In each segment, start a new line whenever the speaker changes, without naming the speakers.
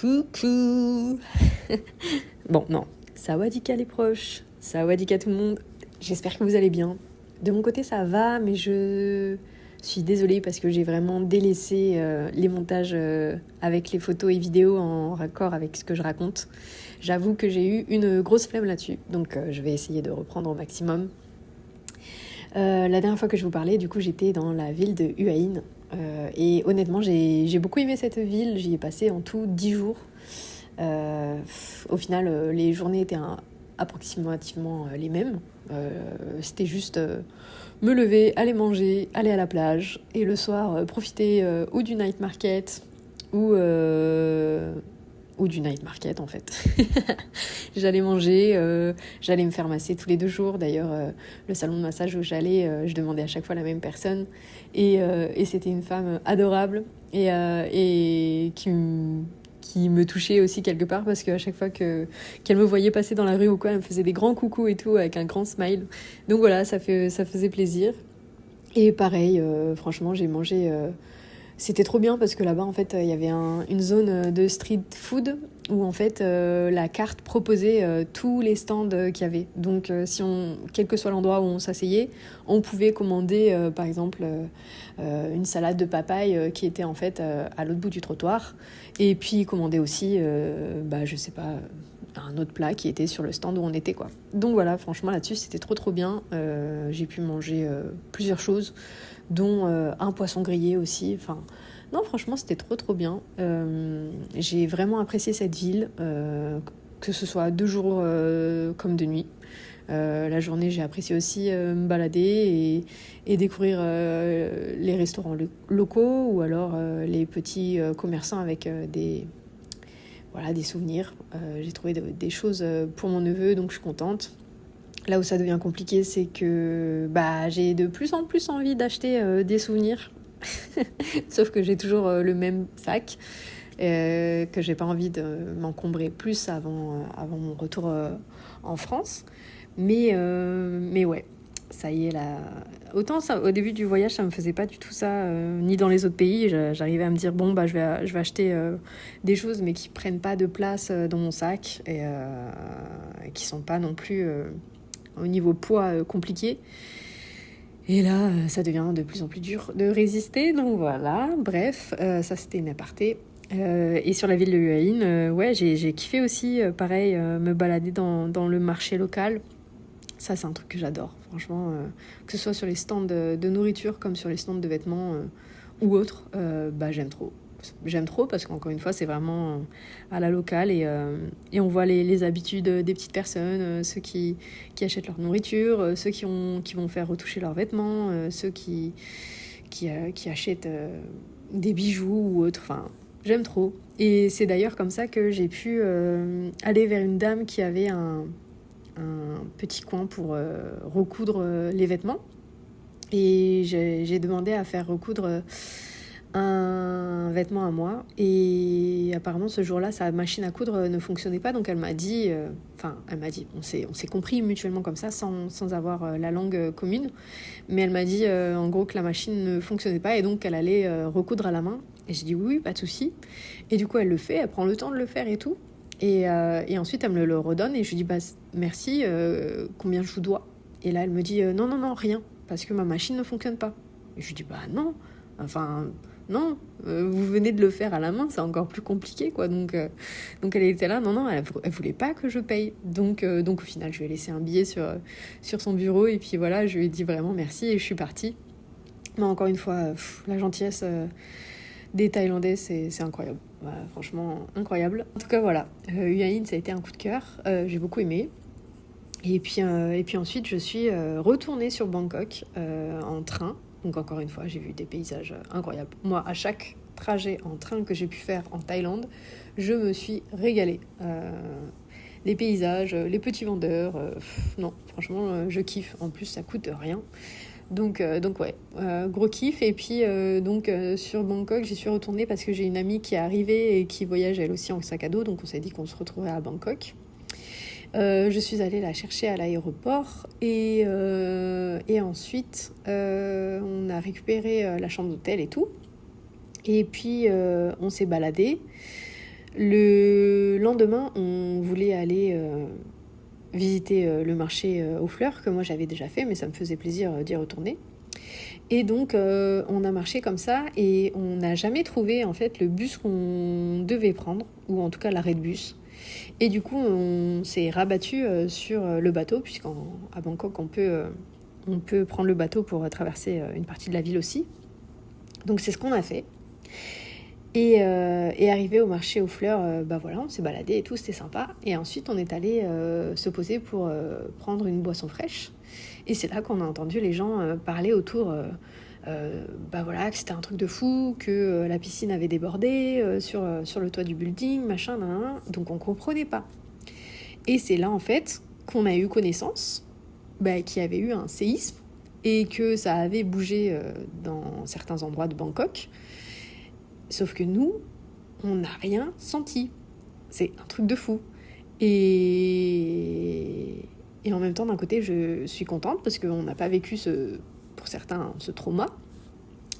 Coucou. Bon, non, sawadika les proches, sawadika tout le monde. J'espère que vous allez bien. De mon côté, ça va, mais je suis désolée parce que j'ai vraiment délaissé les montages avec les photos et vidéos en raccord avec ce que je raconte. J'avoue que j'ai eu une grosse flemme là-dessus, donc je vais essayer de reprendre au maximum. La dernière fois que je vous parlais, du coup, j'étais dans la ville de Hue Ain. Et honnêtement, j'ai beaucoup aimé cette ville. J'y ai passé en tout 10 jours. Au final, les journées étaient approximativement les mêmes. C'était juste me lever, aller manger, aller à la plage. Et le soir, profiter ou du night market ou du night market en fait. J'allais manger, j'allais me faire masser tous les 2 jours. D'ailleurs, le salon de massage où j'allais, je demandais à chaque fois la même personne. Et c'était une femme adorable et qui me touchait aussi quelque part parce qu'à chaque fois qu'elle me voyait passer dans la rue ou quoi, elle me faisait des grands coucous et tout avec un grand smile. Donc voilà, ça faisait plaisir. Et pareil, franchement, j'ai mangé... C'était trop bien parce que là-bas, en fait, il y avait une zone de street food où, en fait, la carte proposait tous les stands qu'il y avait. Donc, quel que soit l'endroit où on s'asseyait, on pouvait commander, par exemple, une salade de papaye qui était, en fait, à l'autre bout du trottoir. Et puis, commander aussi, je sais pas, un autre plat qui était sur le stand où on était, quoi. Donc, voilà, franchement, là-dessus, c'était trop bien. J'ai pu manger plusieurs choses, dont un poisson grillé aussi. Enfin, non, franchement, c'était trop bien. J'ai vraiment apprécié cette ville, que ce soit 2 jours comme de nuit. La journée, j'ai apprécié aussi me balader et découvrir les restaurants locaux ou alors les petits commerçants avec des souvenirs. J'ai trouvé des choses pour mon neveu, donc je suis contente. Là où ça devient compliqué, c'est que j'ai de plus en plus envie d'acheter des souvenirs. Sauf que j'ai toujours le même sac, que j'ai pas envie de m'encombrer plus avant mon retour en France. Mais ouais, ça y est là. Autant ça, au début du voyage, ça me faisait pas du tout ça, ni dans les autres pays. J'arrivais à me dire, je vais acheter des choses, mais qui prennent pas de place dans mon sac et qui sont pas non plus... au niveau poids compliqué. Et là, ça devient de plus en plus dur de résister. Donc voilà, bref, ça c'était une aparté. Et sur la ville de Hue Ain, j'ai kiffé aussi, pareil, me balader dans le marché local. Ça, c'est un truc que j'adore, franchement. Que ce soit sur les stands de nourriture comme sur les stands de vêtements ou autres, j'aime trop. J'aime trop parce qu'encore une fois, c'est vraiment à la locale et on voit les habitudes des petites personnes, ceux qui achètent leur nourriture, ceux qui vont faire retoucher leurs vêtements, ceux qui achètent des bijoux ou autre. Enfin, j'aime trop. Et c'est d'ailleurs comme ça que j'ai pu aller vers une dame qui avait un petit coin pour recoudre les vêtements. Et j'ai demandé à faire recoudre un vêtement à moi et apparemment ce jour-là sa machine à coudre ne fonctionnait pas, donc elle m'a dit on s'est compris mutuellement comme ça sans avoir la langue commune, mais elle m'a dit en gros que la machine ne fonctionnait pas et donc qu'elle allait recoudre à la main. Et j'ai dit oui, pas de souci. Et du coup elle le fait, elle prend le temps de le faire et tout, et ensuite elle me le redonne et je lui dis merci, combien je vous dois? Et là elle me dit non, rien, parce que ma machine ne fonctionne pas. Et je lui dis non, non, vous venez de le faire à la main, c'est encore plus compliqué, quoi. Donc elle était là, non, elle voulait pas que je paye. Donc au final, je lui ai laissé un billet sur son bureau et puis voilà, je lui ai dit vraiment merci et je suis partie. Mais encore une fois, la gentillesse des Thaïlandais, c'est incroyable. Voilà, franchement, incroyable. En tout cas, voilà, Hue Ain, ça a été un coup de cœur. J'ai beaucoup aimé. Et puis ensuite, je suis retournée sur Bangkok en train. Donc encore une fois, j'ai vu des paysages incroyables. Moi, à chaque trajet en train que j'ai pu faire en Thaïlande, je me suis régalée. Les paysages, les petits vendeurs, non, franchement, je kiffe. En plus, ça coûte rien. Donc ouais, gros kiff. Et puis sur Bangkok, j'y suis retournée parce que j'ai une amie qui est arrivée et qui voyage elle aussi en sac à dos. Donc on s'est dit qu'on se retrouverait à Bangkok. Je suis allée la chercher à l'aéroport et ensuite on a récupéré la chambre d'hôtel et tout, et puis on s'est baladé. Le lendemain, on voulait aller visiter le marché aux fleurs, que moi j'avais déjà fait, mais ça me faisait plaisir d'y retourner. Et donc, on a marché comme ça et on n'a jamais trouvé en fait le bus qu'on devait prendre, ou en tout cas l'arrêt de bus. Et du coup, on s'est rabattu sur le bateau, puisqu'à Bangkok, on peut prendre le bateau pour traverser une partie de la ville aussi. Donc, c'est ce qu'on a fait. Et arrivé au marché aux fleurs, voilà, on s'est baladé et tout, c'était sympa. Et ensuite, on est allé se poser pour prendre une boisson fraîche. Et c'est là qu'on a entendu les gens parler autour, voilà, que c'était un truc de fou, que la piscine avait débordé sur le toit du building, machin, nan, nan. Donc on comprenait pas. Et c'est là en fait qu'on a eu connaissance qu'il y avait eu un séisme et que ça avait bougé dans certains endroits de Bangkok. Sauf que nous, on n'a rien senti. C'est un truc de fou. Et en même temps, d'un côté, je suis contente parce qu'on n'a pas vécu, pour certains, ce trauma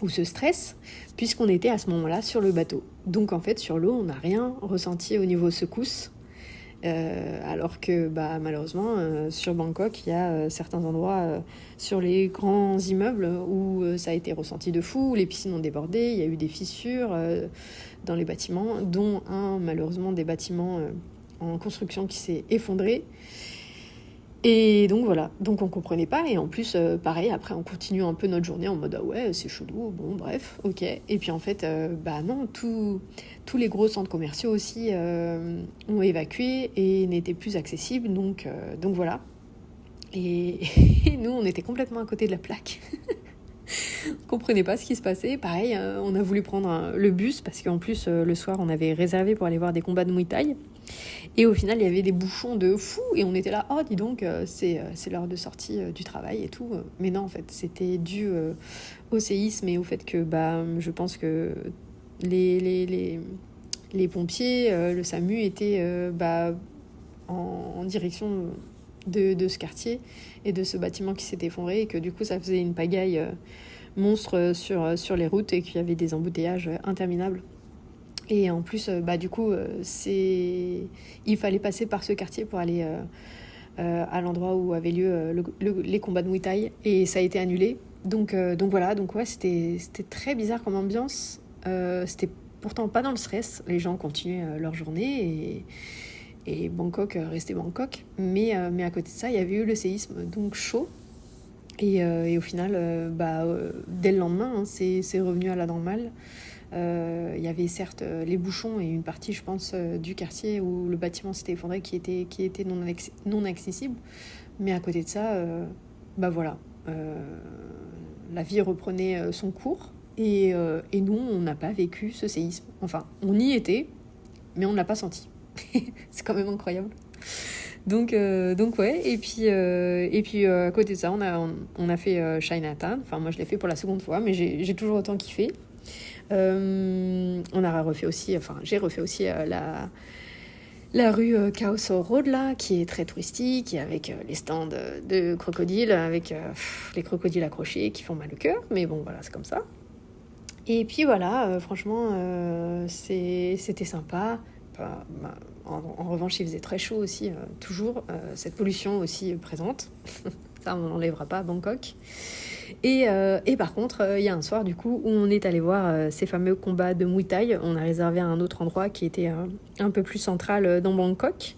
ou ce stress, puisqu'on était à ce moment-là sur le bateau. Donc en fait, sur l'eau, on n'a rien ressenti au niveau secousse. Alors que malheureusement, sur Bangkok, il y a certains endroits sur les grands immeubles où ça a été ressenti de fou, où les piscines ont débordé, il y a eu des fissures dans les bâtiments, dont un, malheureusement, des bâtiments en construction qui s'est effondré. Et donc voilà, donc on comprenait pas, et en plus pareil, après on continue un peu notre journée en mode ah ouais c'est chelou, bon bref, ok. Et puis en fait non, tous les gros centres commerciaux aussi ont évacué et n'étaient plus accessibles, donc voilà. Et nous on était complètement à côté de la plaque. On comprenait pas ce qui se passait. Pareil, on a voulu prendre le bus parce qu'en plus le soir on avait réservé pour aller voir des combats de Muay Thai. Et au final, il y avait des bouchons de fou et on était là, oh dis donc, c'est l'heure de sortie du travail et tout. Mais non, en fait, c'était dû au séisme et au fait que je pense que les pompiers, le SAMU étaient en direction de ce quartier et de ce bâtiment qui s'est effondré, et que du coup, ça faisait une pagaille monstre sur les routes et qu'il y avait des embouteillages interminables. Et en plus, du coup, il fallait passer par ce quartier pour aller à l'endroit où avaient lieu les combats de Muay Thai, et ça a été annulé. Donc voilà, donc ouais, c'était très bizarre comme ambiance. C'était pourtant pas dans le stress. Les gens continuaient leur journée et Bangkok restait Bangkok. Mais à côté de ça, il y avait eu le séisme, donc chaud. Et au final, dès le lendemain, c'est revenu à la normale. Il y avait certes les bouchons et une partie, je pense, du quartier où le bâtiment s'était effondré qui était non accessible. Mais à côté de ça, voilà, la vie reprenait son cours. Et nous, on n'a pas vécu ce séisme. Enfin, on y était, mais on ne l'a pas senti. C'est quand même incroyable. Donc ouais, et puis à côté de ça, on a fait Chinatown. Enfin, moi je l'ai fait pour la seconde fois, mais j'ai toujours autant kiffé. J'ai refait aussi la rue Khao Road là, qui est très touristique, avec les stands de crocodiles, avec les crocodiles accrochés qui font mal au cœur, mais bon voilà, c'est comme ça. Et puis voilà, franchement, c'était sympa. En revanche, il faisait très chaud aussi, toujours. Cette pollution aussi présente. Ça, on n'enlèvera pas à Bangkok. Et par contre, il y a un soir, du coup, où on est allé voir ces fameux combats de Muay Thai. On a réservé à un autre endroit qui était un peu plus central dans Bangkok.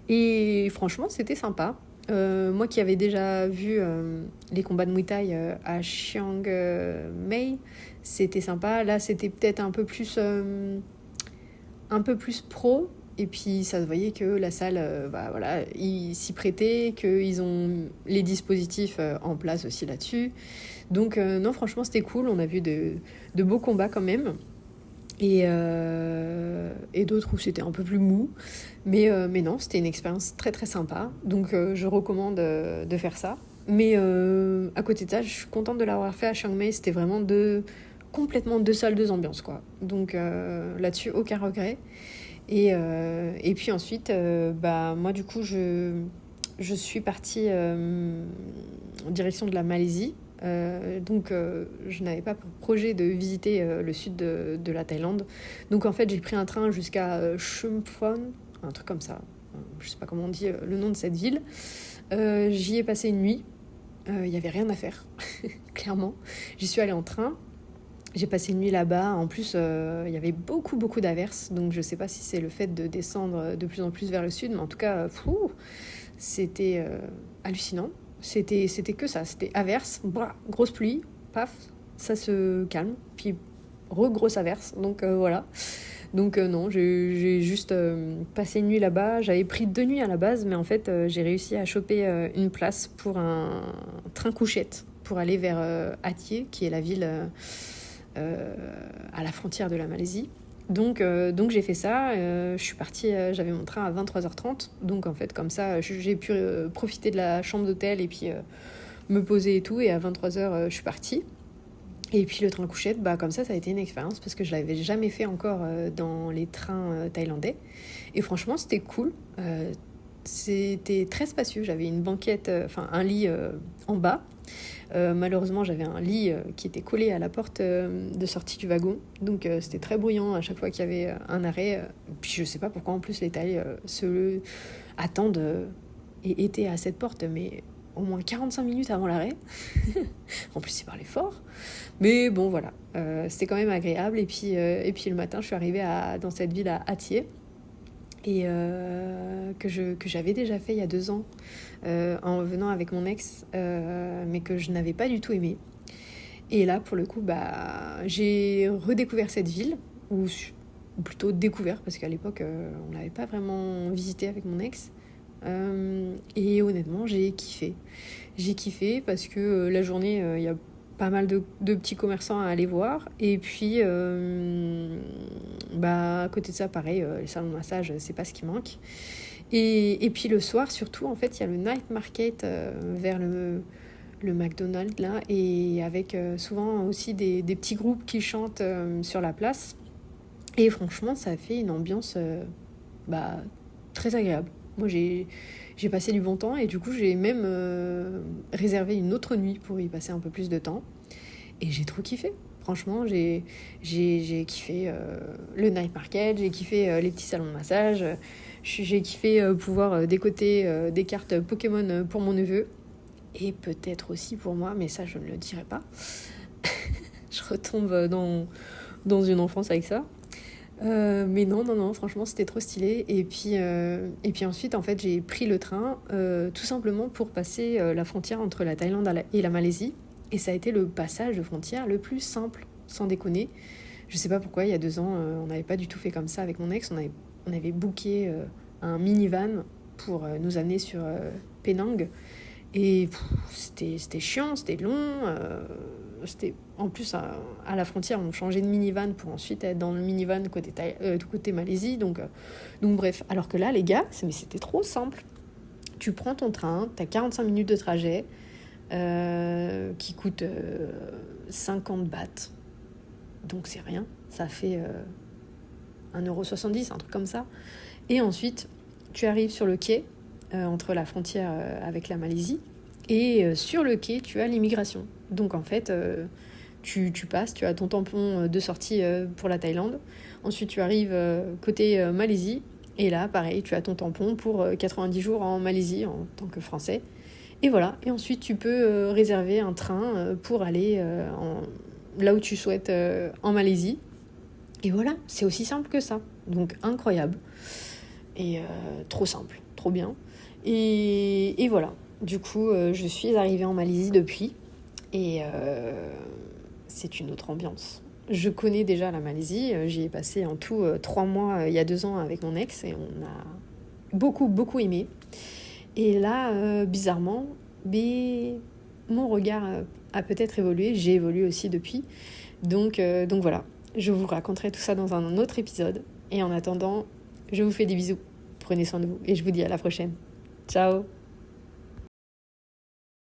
Et franchement, c'était sympa. Moi qui avais déjà vu les combats de Muay Thai à Chiang Mai, c'était sympa. Là, c'était peut-être un peu plus pro. Et puis ça se voyait que la salle, ils s'y prêtaient, qu'ils ont les dispositifs en place aussi là-dessus. Donc non, franchement, c'était cool. On a vu de beaux combats quand même. Et d'autres où c'était un peu plus mou. Mais non, c'était une expérience très très sympa. Donc je recommande de faire ça. Mais à côté de ça, je suis contente de l'avoir fait à Chiang Mai. C'était vraiment complètement deux salles, deux ambiances, quoi. Donc là-dessus, aucun regret. Et puis ensuite, moi du coup, je suis partie en direction de la Malaisie Donc je n'avais pas pour projet de visiter le sud de la Thaïlande. Donc en fait j'ai pris un train jusqu'à Chumphon, un truc comme ça. Je sais pas comment on dit le nom de cette ville. J'y ai passé une nuit. Il n'y avait rien à faire, clairement. J'y suis allée en train. J'ai passé une nuit là-bas. En plus, il y avait beaucoup d'averses. Donc, je ne sais pas si c'est le fait de descendre de plus en plus vers le sud. Mais en tout cas, c'était hallucinant. C'était que ça. C'était averse, grosse pluie, paf, ça se calme. Puis, grosse averse. Donc, voilà. Donc non, j'ai juste passé une nuit là-bas. J'avais pris 2 nuits à la base, mais en fait, j'ai réussi à choper une place pour un train couchette pour aller vers Athié, qui est la ville à la frontière de la Malaisie. Donc j'ai fait ça. Je suis partie, j'avais mon train à 23h30. Donc en fait, comme ça, j'ai pu profiter de la chambre d'hôtel et puis me poser et tout. Et à 23h, je suis partie. Et puis le train couchette, comme ça a été une expérience parce que je l'avais jamais fait encore dans les trains thaïlandais. Et franchement, c'était cool. C'était très spacieux. J'avais une banquette, un lit en bas. Malheureusement, j'avais un lit qui était collé à la porte de sortie du wagon. Donc c'était très bruyant à chaque fois qu'il y avait un arrêt. Puis je sais pas pourquoi en plus les Thaïs se attendent et étaient à cette porte, mais au moins 45 minutes avant l'arrêt. En plus, il parlait fort. Mais bon, voilà. C'était quand même agréable. Et puis le matin, je suis arrivée dans cette ville à Athié. Et que j'avais déjà fait il y a 2 ans en venant avec mon ex, mais que je n'avais pas du tout aimé. Et là, pour le coup, j'ai redécouvert cette ville, ou plutôt découvert, parce qu'à l'époque, on ne l'avait pas vraiment visité avec mon ex. Et honnêtement, j'ai kiffé. J'ai kiffé parce que la journée, il y a pas mal de petits commerçants à aller voir. Et puis, à côté de ça, pareil, les salons de massage, c'est pas ce qui manque. Et puis le soir, surtout, en fait, il y a le night market vers le McDonald's, là, et avec souvent aussi des petits groupes qui chantent sur la place. Et franchement, ça fait une ambiance très agréable. Moi, j'ai passé du bon temps et du coup, j'ai même réservé une autre nuit pour y passer un peu plus de temps. Et j'ai trop kiffé. Franchement, j'ai kiffé le night market, j'ai kiffé les petits salons de massage, j'ai kiffé pouvoir décoter des cartes Pokémon pour mon neveu. Et peut-être aussi pour moi, mais ça, je ne le dirai pas. Je retombe dans une enfance avec ça. Mais non, franchement, c'était trop stylé. Et puis ensuite, en fait, j'ai pris le train tout simplement pour passer la frontière entre la Thaïlande et la Malaisie. Et ça a été le passage de frontière le plus simple, sans déconner. Je sais pas pourquoi, il y a 2 ans, on n'avait pas du tout fait comme ça avec mon ex. On avait booké un minivan pour nous amener sur Penang. Et c'était chiant, c'était long. En plus, à la frontière, on changeait de minivan pour ensuite être dans le minivan côté Malaisie. Donc bref, alors que là, les gars, c'était trop simple. Tu prends ton train, t'as 45 minutes de trajet qui coûte 50 bahts. Donc c'est rien, ça fait 1,70€, un truc comme ça. Et ensuite, tu arrives sur le quai, entre la frontière avec la Malaisie. Et sur le quai, tu as l'immigration. Donc en fait, tu passes, tu as ton tampon de sortie pour la Thaïlande. Ensuite, tu arrives côté Malaisie. Et là, pareil, tu as ton tampon pour 90 jours en Malaisie en tant que Français. Et voilà. Et ensuite, tu peux réserver un train pour aller là où tu souhaites en Malaisie. Et voilà, c'est aussi simple que ça. Donc incroyable. Et trop simple, trop bien. Et voilà. Du coup, je suis arrivée en Malaisie depuis. Et c'est une autre ambiance. Je connais déjà la Malaisie. J'y ai passé en tout 3 mois il y a 2 ans avec mon ex. Et on a beaucoup aimé. Et là, bizarrement, mon regard a peut-être évolué. J'ai évolué aussi depuis. Donc voilà. Je vous raconterai tout ça dans un autre épisode. Et en attendant, je vous fais des bisous. Prenez soin de vous. Et je vous dis à la prochaine. Ciao!